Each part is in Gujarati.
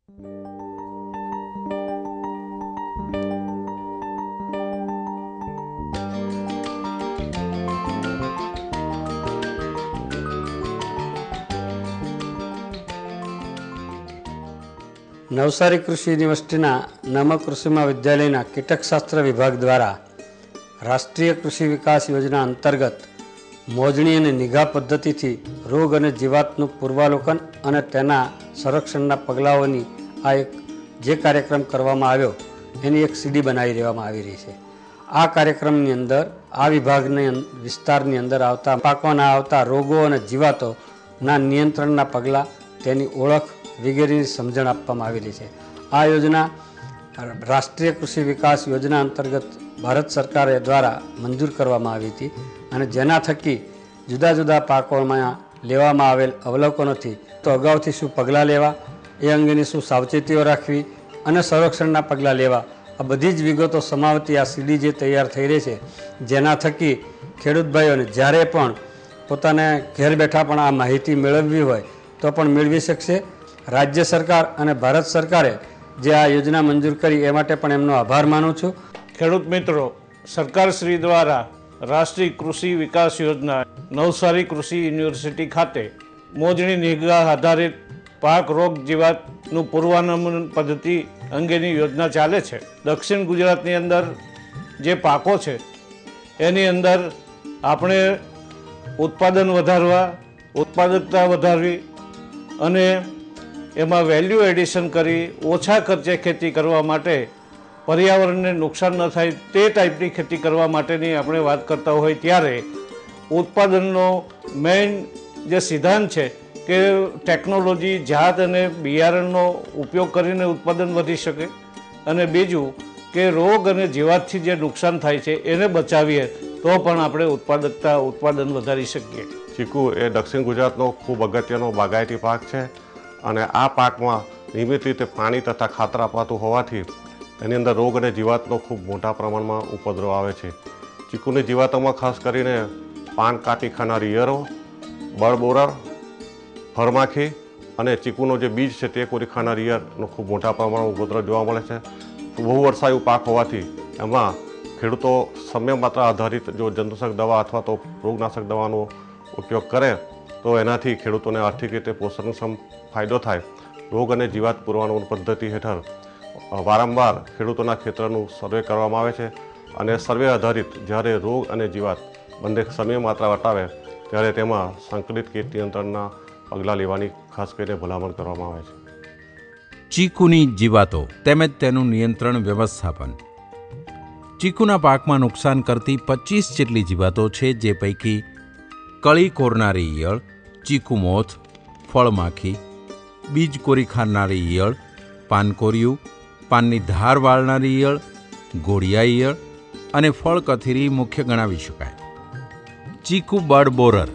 નવસારી કૃષિ યુનિવર્સિટીના નમ કૃષિ મહાવિદ્યાલયના કીટકશાસ્ત્ર વિભાગ દ્વારા રાષ્ટ્રીય કૃષિ વિકાસ યોજના અંતર્ગત મોજણી અને નિગાહ પદ્ધતિથી રોગ અને જીવાતનું પૂર્વાવલોકન અને તેના સંરક્ષણના પગલાઓની આ એક જે કાર્યક્રમ કરવામાં આવ્યો એની એક સીડી બનાવી દેવામાં આવી રહી છે. આ કાર્યક્રમની અંદર આ વિભાગની વિસ્તારની અંદર આવતા પાકોના આવતા રોગો અને જીવાતોના નિયંત્રણના પગલાં, તેની ઓળખ વગેરેની સમજણ આપવામાં આવેલી છે. આ યોજના રાષ્ટ્રીય કૃષિ વિકાસ યોજના અંતર્ગત ભારત સરકાર દ્વારા મંજૂર કરવામાં આવી હતી અને જેના થકી જુદા જુદા પાકોમાં લેવામાં આવેલ અવલોકનોથી તો અગાઉથી શું પગલાં લેવા, એ અંગેની શું સાવચેતીઓ રાખવી અને સંરક્ષણના પગલાં લેવા, આ બધી જ વિગતો સમાવતી આ સીડી જે તૈયાર થઈ રહી છે, જેના થકી ખેડૂત ભાઈઓને જ્યારે પણ પોતાને ઘેર બેઠા પણ આ માહિતી મેળવવી હોય તો પણ મેળવી શકશે. રાજ્ય સરકાર અને ભારત સરકારે જે આ યોજના મંજૂર કરી એ માટે પણ એમનો આભાર માનું છું. ખેડૂત મિત્રો, સરકાર શ્રી દ્વારા રાષ્ટ્રીય કૃષિ વિકાસ યોજના નવસારી કૃષિ યુનિવર્સિટી ખાતે મોજણી નિગાહ આધારિત પાક રોગ જીવાતનું પૂર્વાનુમાન પદ્ધતિ અંગેની યોજના ચાલે છે. દક્ષિણ ગુજરાતની અંદર જે પાકો છે એની અંદર આપણે ઉત્પાદન વધારવા, ઉત્પાદકતા વધારવી અને એમાં વેલ્યુ એડિશન કરી ઓછા ખર્ચે ખેતી કરવા માટે, પર્યાવરણને નુકસાન ન થાય તે ટાઈપની ખેતી કરવા માટેની આપણે વાત કરતા હોય ત્યારે ઉત્પાદનનો મેઇન જે સિદ્ધાંત છે કે ટેકનોલોજી, જાત અને બિયારણનો ઉપયોગ કરીને ઉત્પાદન વધી શકે અને બીજું કે રોગ અને જીવાતથી જે નુકસાન થાય છે એને બચાવીએ તો પણ આપણે ઉત્પાદન વધારી શકીએ. ચીકુ એ દક્ષિણ ગુજરાતનો ખૂબ અગત્યનો બાગાયતી પાક છે અને આ પાકમાં નિયમિત રીતે પાણી તથા ખાતર અપાતું હોવાથી એની અંદર રોગ અને જીવાતનો ખૂબ મોટા પ્રમાણમાં ઉપદ્રવ આવે છે. ચીકુની જીવાતોમાં ખાસ કરીને પાન કાપી ખાનારી ઈયળો, બળબોરર, ફળમાખી અને ચીકુનો જે બીજ છે તે કોરી ખાનારી ઈયળનો ખૂબ મોટા પ્રમાણમાં ઉપદ્રવ જોવા મળે છે. બહુ વર્ષાયુ પાક હોવાથી એમાં ખેડૂતો સમય માત્ર આધારિત જો જંતુનાશક દવા અથવા તો રોગનાશક દવાનો ઉપયોગ કરે તો એનાથી ખેડૂતોને આર્થિક રીતે પોષણક્ષમ ફાયદો થાય. રોગ અને જીવાત પૂર્વાનુમાન પદ્ધતિ હેઠળ વારંવાર ખેડૂતોના ક્ષેત્રનું સર્વે કરવામાં આવે છે અને સર્વે આધારિત જ્યારે રોગ અને જીવાત બંને સમય માત્રા વટાવે ત્યારે તેમાં સંકલિત કીટ નિયંત્રણના પગલાં લેવાની ખાસ કરીને ભલામણ કરવામાં આવે છે. ચીકુની જીવાતો તેમજ તેનું નિયંત્રણ વ્યવસ્થાપન. ચીકુના પાકમાં નુકસાન કરતી 25 જેટલી જીવાતો છે, જે પૈકી કળી કોરનારી ઈયળ, ચીકુમોથ, ફળમાખી, બીજ કોરી ખાનારી ઈયળ, પાનકોરિયું, પાનની ધાર વાળનારી ઈયળ, ગોળિયા ઈયળ અને ફળ કથીરી મુખ્ય ગણાવી શકાય. ચીકુ બર્ડ બોરર.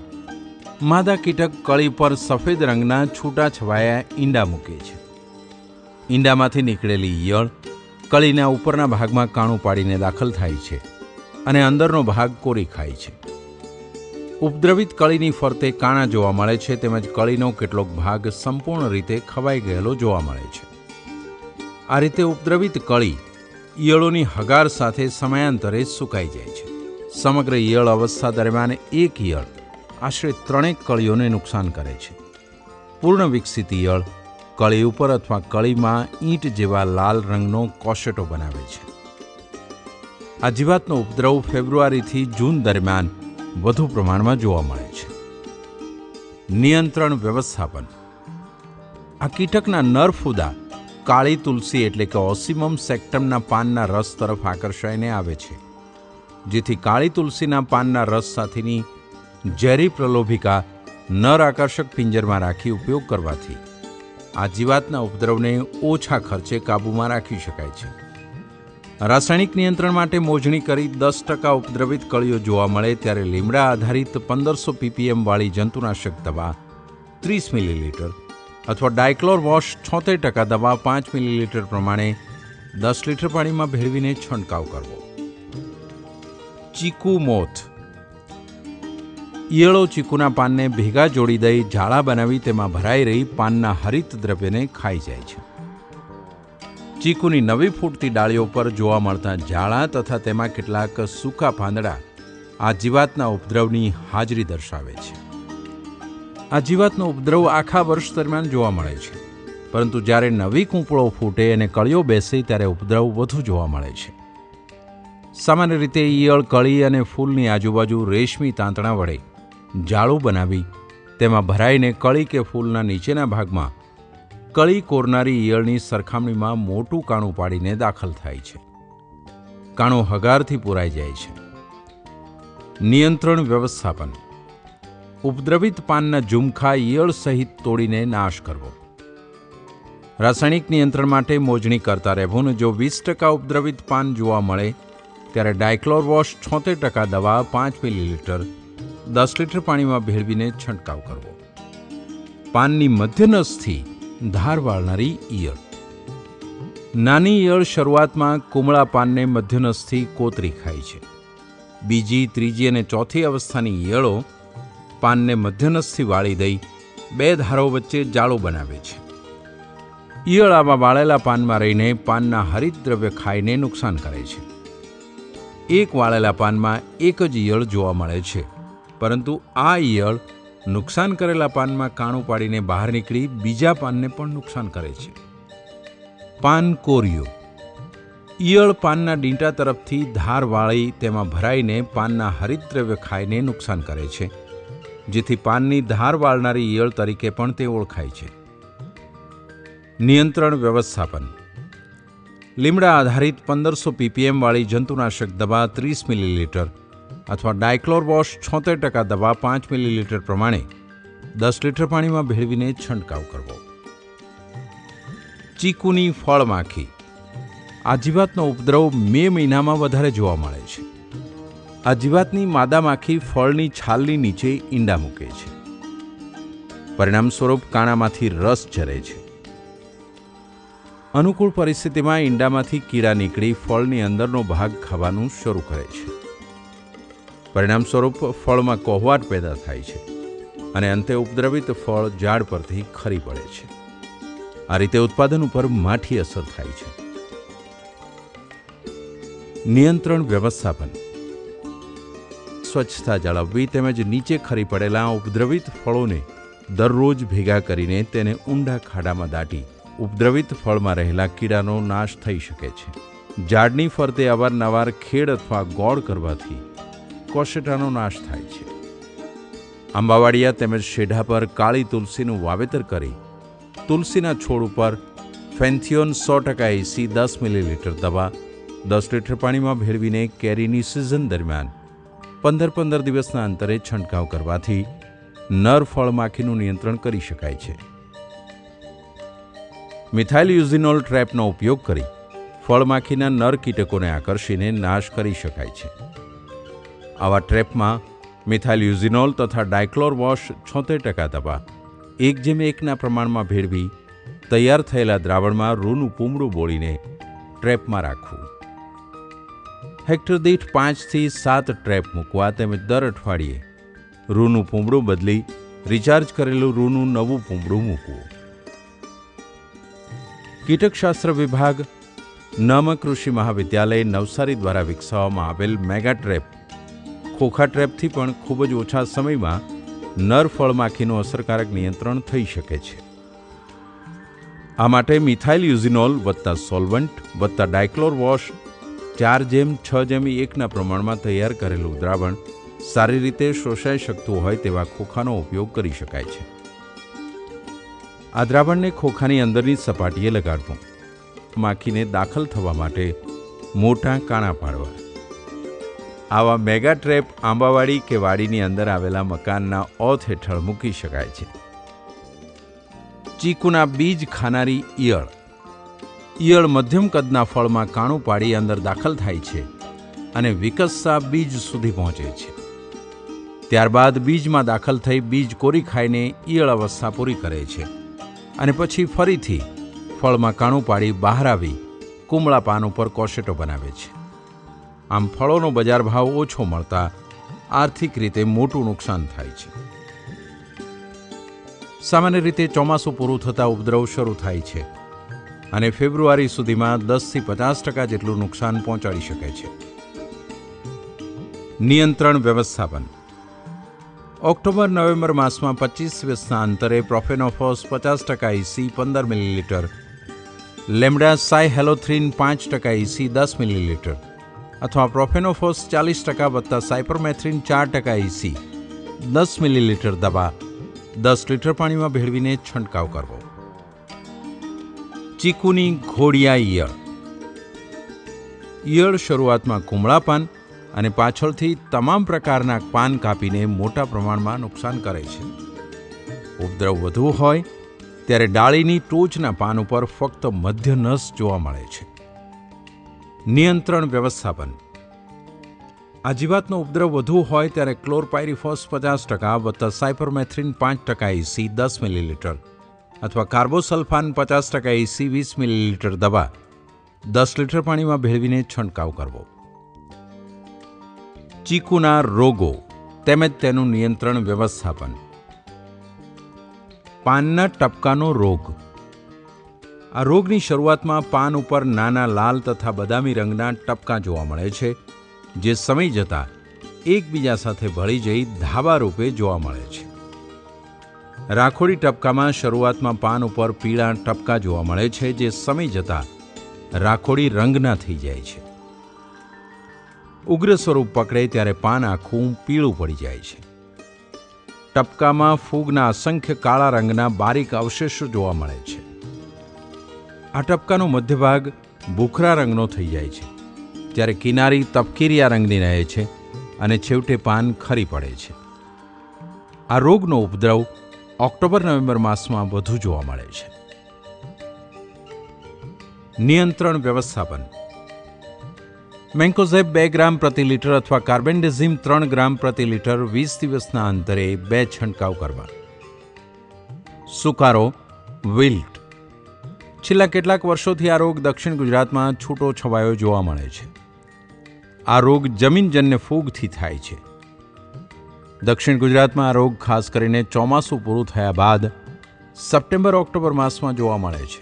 માદા કીટક કળી પર સફેદ રંગના છૂટા છવાયા ઈંડા મૂકે છે. ઈંડામાંથી નીકળેલી ઈયળ કળીના ઉપરના ભાગમાં કાણું પાડીને દાખલ થાય છે અને અંદરનો ભાગ કોરી ખાય છે. ઉપદ્રવિત કળીની ફરતે કાણા જોવા મળે છે તેમજ કળીનો કેટલોક ભાગ સંપૂર્ણ રીતે ખવાઈ ગયેલો જોવા મળે છે. આ રીતે ઉપદ્રવિત કળી ઈયળોની હગાર સાથે સમયાંતરે સુકાઈ જાય છે. સમગ્ર ઈયળ અવસ્થા દરમિયાન એક ઈયળ આશરે 3 કળીઓને નુકસાન કરે છે. પૂર્ણ વિકસિત ઈયળ કળી ઉપર અથવા કળીમાં ઈંટ જેવા લાલ રંગનો કોશેટો બનાવે છે. આ જીવાતનો ઉપદ્રવ ફેબ્રુઆરીથી જૂન દરમિયાન વધુ પ્રમાણમાં જોવા મળે છે. નિયંત્રણ વ્યવસ્થાપન. આ કીટકના નર ફૂદા કાળી તુલસી એટલે કે ઓસિમમ સેક્ટમના પાનના રસ તરફ આકર્ષાઈને આવે છે, જેથી કાળી તુલસીના પાનના રસ સાથેની ઝેરી પ્રલોભિકા નર આકર્ષક પિંજરમાં રાખી ઉપયોગ કરવાથી આ જીવાતના ઉપદ્રવને ઓછા ખર્ચે કાબૂમાં રાખી શકાય છે. રાસાયણિક નિયંત્રણ માટે મોજણી કરી 10% ઉપદ્રવિત કળીઓ જોવા મળે ત્યારે લીમડા આધારિત 1500 ppm વાળી જંતુનાશક દવા 30 મિલીલીટર અથવા ડાયક્લોર વોશ 76% દવા 5 મિલીલીટર પ્રમાણે 10 લીટર પાણીમાં ભેળવીને છંટકાવ કરવો. ચીકુ મોથ. ઈયળો ચીકુના પાનને ભેગા જોડી દઈ જાળા બનાવી તેમાં ભરાઈ રહી પાનના હરિત દ્રવ્યને ખાઈ જાય છે. ચીકુની નવી ફૂટતી ડાળીઓ પર જોવા મળતા ઝાડા તથા તેમાં કેટલાક સૂકા પાંદડા આ જીવાતના ઉપદ્રવની હાજરી દર્શાવે છે. આ જીવાતનો ઉપદ્રવ આખા વર્ષ દરમિયાન જોવા મળે છે, પરંતુ જ્યારે નવી કૂંપળો ફૂટે અને કળીઓ બેસે ત્યારે ઉપદ્રવ વધુ જોવા મળે છે. સામાન્ય રીતે ઈયળ કળી અને ફૂલની આજુબાજુ રેશમી તાંતણા વડે જાળું બનાવી તેમાં ભરાઈને કળી કે ફૂલના નીચેના ભાગમાં કળી કોરનારી ઈયળની સરખામણીમાં મોટું કાણું પાડીને દાખલ થાય છે. કાણું હગારથી પૂરાઈ જાય છે. નિયંત્રણ વ્યવસ્થાપન. ઉપદ્રવિત પાનના ઝુમખા ઈયળ સહિત તોડીને નાશ કરવો. રાસાયણિક નિયંત્રણ માટે મોજણી કરતા રહેવું અને જો 20% ઉપદ્રવિત પાન જોવા મળે ત્યારે ડાયક્લોરવોશ 76% દવા 5 મિલીલીટર 10 લીટર પાણીમાં ભેળવીને છંટકાવ કરવો. પાનની મધ્યનસથી ધાર વાળનારી ઈયળ. નાની ઈયળ શરૂઆતમાં કુમળા પાનને મધ્યનસથી કોતરી ખાય છે. બીજી, ત્રીજી અને ચોથી અવસ્થાની ઈયળો પાનને મધ્યનસથી વાળી દઈ 2 ધારો વચ્ચે જાળો બનાવે છે. ઈયળ આવા વાળેલા પાનમાં રહીને પાનના હરિતદ્રવ્ય ખાઈને નુકસાન કરે છે. એક વાળેલા પાનમાં એક જ ઈયળ જોવા મળે છે, પરંતુ આ ઈયળ નુકસાન કરેલા પાનમાં કાણું પાડીને બહાર નીકળી બીજા પાનને પણ નુકસાન કરે છે. પાન કોરિયો. ઈયળ પાનના ડીંટા તરફથી ધાર વાળી તેમાં ભરાઈને પાનના હરિતદ્રવ્ય ખાઈને નુકસાન કરે છે, જેથી પાનની ધાર વાળનારી ઈયળ તરીકે પણ તે ઓળખાય છે. નિયંત્રણ વ્યવસ્થાપન. લીમડા આધારિત 1500 ppm વાળી જંતુનાશક દવા 30 મિલીલીટર અથવા ડાયક્લોરવોશ 76% દવા 5 મિલીલીટર પ્રમાણે 10 લીટર પાણીમાં ભેળવીને છંટકાવ કરવો. ચીકુની ફળમાખી. આ જીવાતનો ઉપદ્રવ મે મહિનામાં વધારે જોવા મળે છે. આ જીવાતની માદા માખી ફળની છાલની નીચે ઈંડા મૂકે છે. પરિણામ સ્વરૂપ કાણામાંથી રસ ઝરે છે. અનુકૂળ પરિસ્થિતિમાં ઈંડામાંથી કીડા નીકળી ફળની અંદરનો ભાગ ખાવાનું શરૂ કરે છે. પરિણામ સ્વરૂપ ફળમાં કોહવાટ પેદા થાય છે અને અંતે ઉપદ્રવિત ફળ ઝાડ પરથી ખરી પડે છે. આ રીતે ઉત્પાદન ઉપર માઠી અસર થાય છે. નિયંત્રણ વ્યવસ્થાપન. સ્વચ્છતા જાળવવી તેમજ નીચે ખરી પડેલા ઉપદ્રવિત ફળોને દરરોજ ભેગા કરીને તેને ઊંડા ખાડામાં દાટી ઉપદ્રવિત ફળમાં રહેલા કીડાનો નાશ થઈ શકે છે. ઝાડની ફરતે અવારનવાર ખેડ અથવા ગોળ કરવાથી કોશેટાનો નાશ થાય છે. આંબાવાડિયા તેમજ શેઢા પર કાળી તુલસીનું વાવેતર કરી તુલસીના છોડ ઉપર ફેન્થિયોન 100% એસી 10 મિલીલીટર દવા 10 લીટર પાણીમાં ભેળવીને કેરીની સિઝન દરમિયાન 15-15 દિવસના અંતરે છંટકાવ કરવાથી નર ફળમાખીનું નિયંત્રણ કરી શકાય છે. મિથાઇલયુઝિનોલ ટ્રેપનો ઉપયોગ કરી ફળમાખીના નર કીટકોને આકર્ષીને નાશ કરી શકાય છે. આવા ટ્રેપમાં મિથાઇલયુઝિનોલ તથા ડાયક્લોરવોશ 76% દવા 1:1 પ્રમાણમાં ભેળવી તૈયાર થયેલા દ્રાવણમાં રૂનું પૂમડું બોળીને ટ્રેપમાં રાખવું. હેક્ટર દીઠ 5 થી 7 ટ્રેપ મૂકવા તેમજ દર અઠવાડિયે રૂનું પૂમડું બદલી રિચાર્જ કરેલું રૂનું નવું પૂમડું મૂકવું. કીટકશાસ્ત્ર વિભાગ નમ કૃષિ મહાવિદ્યાલય નવસારી દ્વારા વિકસાવવામાં આવેલ મેગા ટ્રેપ ખોખા ટ્રેપથી પણ ખૂબ જ ઓછા સમયમાં નર ફળમાખીનું અસરકારક નિયંત્રણ થઈ શકે છે. આ માટે મિથાઇલયુઝિનોલ વત્તા સોલ્વન્ટ વત્તા ડાયક્લોરવોશ 4:6:1 પ્રમાણમાં તૈયાર કરેલું દ્રાવણ સારી રીતે શોષાઈ શકતું હોય તેવા ખોખાનો ઉપયોગ કરી શકાય છે. આ દ્રાવણને ખોખાની અંદરની સપાટીએ લગાડવું. માખીને દાખલ થવા માટે મોટા કાણા પાડવા. આવા મેગા ટ્રેપ આંબાવાડી કે વાડીની અંદર આવેલા મકાનના ઓથ હેઠળ મૂકી શકાય છે. ચીકુના બીજ ખાનારી ઈયળ. ઈયળ મધ્યમ કદના ફળમાં કાણું પાડી અંદર દાખલ થાય છે અને વિકસતા બીજ સુધી પહોંચે છે. ત્યારબાદ બીજમાં દાખલ થઈ બીજ કોરી ખાઈને ઈયળ અવસ્થા પૂરી કરે છે અને પછી ફરીથી ફળમાં કાણું પાડી બહાર આવી કુમળા પાન ઉપર કોશેટો બનાવે છે. આમ ફળોનો બજાર ભાવ ઓછો મળતા આર્થિક રીતે મોટું નુકસાન થાય છે. સામાન્ય રીતે ચોમાસું પૂરું થતાં ઉપદ્રવ શરૂ થાય છે. અને ફેબ્રુઆરી સુધીમાં 10થી 50% જેટલું નુકસાન પહોંચાડી શકે છે. નિયંત્રણ વ્યવસ્થાપન. ઓક્ટોબર-નવેમ્બર માસમાં 25 દિવસના અંતરે profenofos 50% EC 15 millilitre, lambda cyhalothrin 5% EC 10 millilitre અથવા પ્રોફેનોફોસ 40% વત્તા સાયપરમેથ્રીન 4% ઇસી 10 મિલીલીટર દવા 10 લીટર પાણીમાં ભેળવીને છંટકાવ કરવો. ચીકુની ઘોડિયા ઈયળ. ઈયળ શરૂઆતમાં કુમળા પાન અને પાછળથી તમામ પ્રકારના પાન કાપીને મોટા પ્રમાણમાં નુકસાન કરે છે. ઉપદ્રવ વધુ હોય ત્યારે ડાળીની ટોચના પાન ઉપર ફક્ત મધ્ય નસ જોવા મળે છે. નિયંત્રણ વ્યવસ્થાપન. આ જીવાતનો ઉપદ્રવ વધુ હોય ત્યારે ક્લોરપાયરીફોસ 50% વત્તા સાયપરમેથ્રીન 5% ઇસી 10 મિલીલીટર અથવા કાર્બોસલ્ફાન 50% ઇસી 20 મિલીલીટર દવા 10 લીટર પાણીમાં ભેળવીને છંટકાવ કરવો. ચીકુના રોગો તેમજ તેનું નિયંત્રણ વ્યવસ્થાપન. પાનના ટપકાનો રોગ. આ રોગની શરૂઆતમાં પાન ઉપર નાના લાલ તથા બદામી રંગના ટપકા જોવા મળે છે, જે સમય જતાં એકબીજા સાથે ભળી જઈ ધાબા રૂપે જોવા મળે છે. રાખોડી ટપકામાં શરૂઆતમાં પાન ઉપર પીળા ટપકા જોવા મળે છે, જે સમય જતાં રાખોડી રંગના થઈ જાય છે. ઉગ્ર સ્વરૂપ પકડે ત્યારે પાન આખું પીળું પડી જાય છે. ટપકામાં ફૂગના અસંખ્ય કાળા રંગના બારીક અવશેષો જોવા મળે છે. આ ટપકાનો મધ્ય ભાગ ભૂખરા રંગનો થઈ જાય છે, જ્યારે કિનારી તપકીરિયા રંગની રહે છે અને છેવટે પાન ખરી પડે છે. આ રોગનો ઉપદ્રવ ઓક્ટોબર-નવેમ્બર માસમાં વધુ જોવા મળે છે. નિયંત્રણ વ્યવસ્થાપન. મેન્કોઝેબ 2 ગ્રામ પ્રતિ લીટર અથવા કાર્બેન્ડેઝિમ 3 ગ્રામ પ્રતિ લીટર 20 દિવસના અંતરે 2 છંટકાવ કરવા. સુકારો, વિલ્ટ. છેલ્લા કેટલાક વર્ષોથી આ રોગ દક્ષિણ ગુજરાતમાં છૂટો છવાયો જોવા મળે છે. આ રોગ જમીનજન્ય ફૂગથી થાય છે. દક્ષિણ ગુજરાતમાં આ રોગ ખાસ કરીને ચોમાસું પૂરું થયા બાદ સપ્ટેમ્બર-ઓક્ટોબર માસમાં જોવા મળે છે.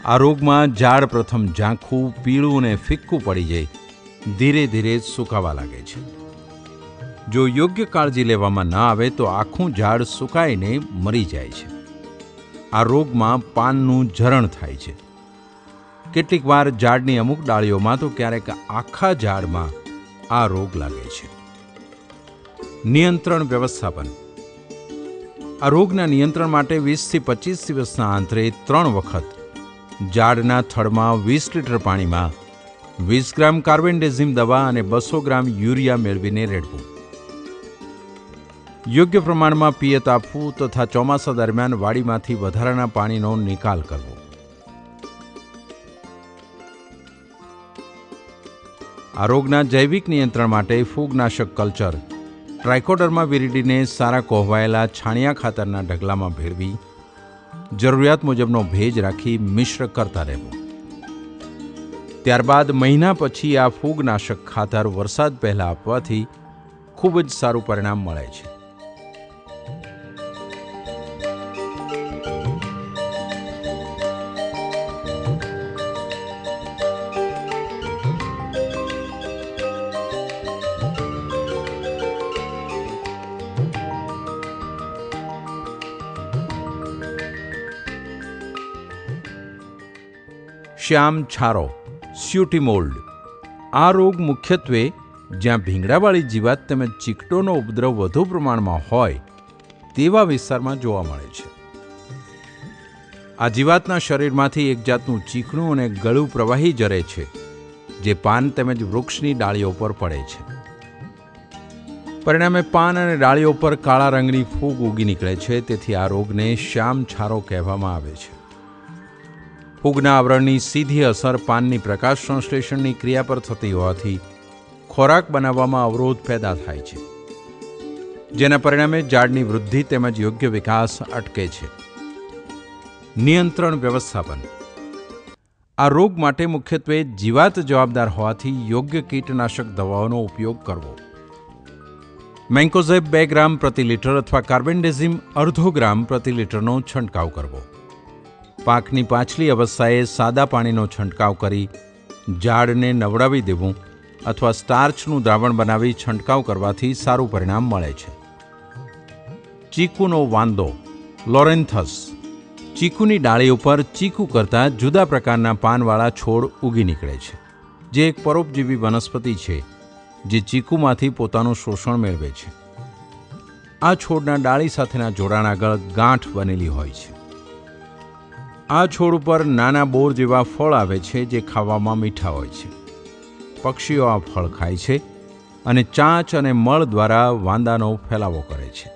આ રોગમાં ઝાડ પ્રથમ ઝાંખું, પીળું અને ફિક્કું પડી જઈ ધીરે ધીરે સુકાવા લાગે છે. જો યોગ્ય કાળજી લેવામાં ન આવે તો આખું ઝાડ સુકાઈને મરી જાય છે. આ રોગમાં પાનનું ઝરણ થાય છે. કેટલીક વાર ઝાડની અમુક ડાળીઓમાં તો ક્યારેક આખા ઝાડમાં આ રોગ લાગે છે. નિયંત્રણ વ્યવસ્થાપન. આ રોગના નિયંત્રણ માટે 20થી 25 દિવસના અંતરે 3 વખત ઝાડના થડમાં 20 લીટર પાણીમાં 20 ગ્રામ કાર્બેન્ડેઝિમ દવા અને 200 ગ્રામ યુરિયા મેળવીને રેડવું. યોગ્ય પ્રમાણમાં પિયત આપવું તથા ચોમાસા દરમિયાન વાડીમાંથી વધારાના પાણીનો નિકાલ કરવો. આ રોગના જૈવિક નિયંત્રણ માટે ફૂગનાશક કલ્ચર ટ્રાઇકોડર્મા વિરિડીને સારા કોહવાયેલા છાણિયા ખાતરના ઢગલામાં ભેળવી જરૂરિયાત મુજબનો ભેજ રાખી મિશ્ર કરતા રહેવું. ત્યારબાદ મહિના પછી આ ફૂગનાશક ખાતર વરસાદ પહેલા આપવાથી ખૂબ જ સારું પરિણામ મળે છે. શ્યામ છારો, સ્યુટીમોલ્ડ. આ રોગ મુખ્યત્વે જ્યાં ભીંગડાવાળી જીવાત તેમજ ચીકટોનો ઉપદ્રવ વધુ પ્રમાણમાં હોય તેવા વિસ્તારમાં જોવા મળે છે. આ જીવાતના શરીરમાંથી એક જાતનું ચીકણું અને ગળું પ્રવાહી જરે છે, જે પાન તેમજ વૃક્ષની ડાળીઓ પર પડે છે. પરિણામે પાન અને ડાળીઓ પર કાળા રંગની ફૂગ ઉગી નીકળે છે. તેથી આ રોગને શ્યામ છારો કહેવામાં આવે છે. ફૂગના આવરણની સીધી અસર પાનની પ્રકાશ સંશ્લેષણની ક્રિયા પર થતી હોવાથી ખોરાક બનાવવામાં અવરોધ પેદા થાય છે, જેના પરિણામે ઝાડની વૃદ્ધિ તેમજ યોગ્ય વિકાસ અટકે છે. નિયંત્રણ વ્યવસ્થાપન. આ રોગ માટે મુખ્યત્વે જીવાત જવાબદાર હોવાથી યોગ્ય કીટનાશક દવાઓનો ઉપયોગ કરવો. મેન્કોઝેબ 2 ગ્રામ પ્રતિ લીટર અથવા કાર્બેન્ડેઝિમ અડધો ગ્રામ પ્રતિ લીટરનો છંટકાવ કરવો. પાકની પાછલી અવસ્થાએ સાદા પાણીનો છંટકાવ કરી ઝાડને નવડાવી દેવું અથવા સ્ટાર્ચનું દ્રાવણ બનાવી છંટકાવ કરવાથી સારું પરિણામ મળે છે. ચીકુનો વાંદો લોરેન્થસ. ચીકુની ડાળી ઉપર ચીકુ કરતાં જુદા પ્રકારના પાનવાળા છોડ ઉગી નીકળે છે, જે એક પરોપજીવી વનસ્પતિ છે જે ચીકુમાંથી પોતાનું શોષણ મેળવે છે. આ છોડના ડાળી સાથેના જોડાણ આગળ ગાંઠ બનેલી હોય છે. આ છોડ ઉપર નાના બોર જેવા ફળ આવે છે જે ખાવામાં મીઠા હોય છે. પક્ષીઓ આ ફળ ખાય છે અને ચાંચ અને મળ દ્વારા વાંદાનો ફેલાવો કરે છે.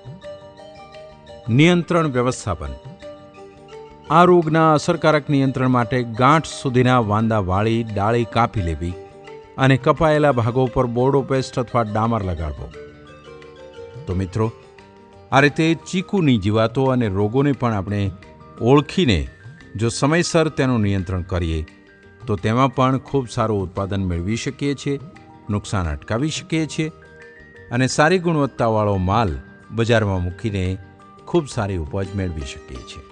નિયંત્રણ વ્યવસ્થાપન. આ રોગના અસરકારક નિયંત્રણ માટે ગાંઠ સુધીના વાંદા વાળી ડાળી કાપી લેવી અને કપાયેલા ભાગો પર બોર્ડો પેસ્ટ અથવા ડામર લગાડવો. તો મિત્રો, આ રીતે ચીકુની જીવાતો અને રોગોને પણ આપણે ઓળખીને જો સમયસર તેનું નિયંત્રણ કરીએ તો તેમાં પણ ખૂબ સારું ઉત્પાદન મેળવી શકીએ છીએ, નુકસાન અટકાવી શકીએ છીએ અને સારી ગુણવત્તાવાળો માલ બજારમાં મૂકીને ખૂબ સારી ઉપજ મેળવી શકીએ છીએ.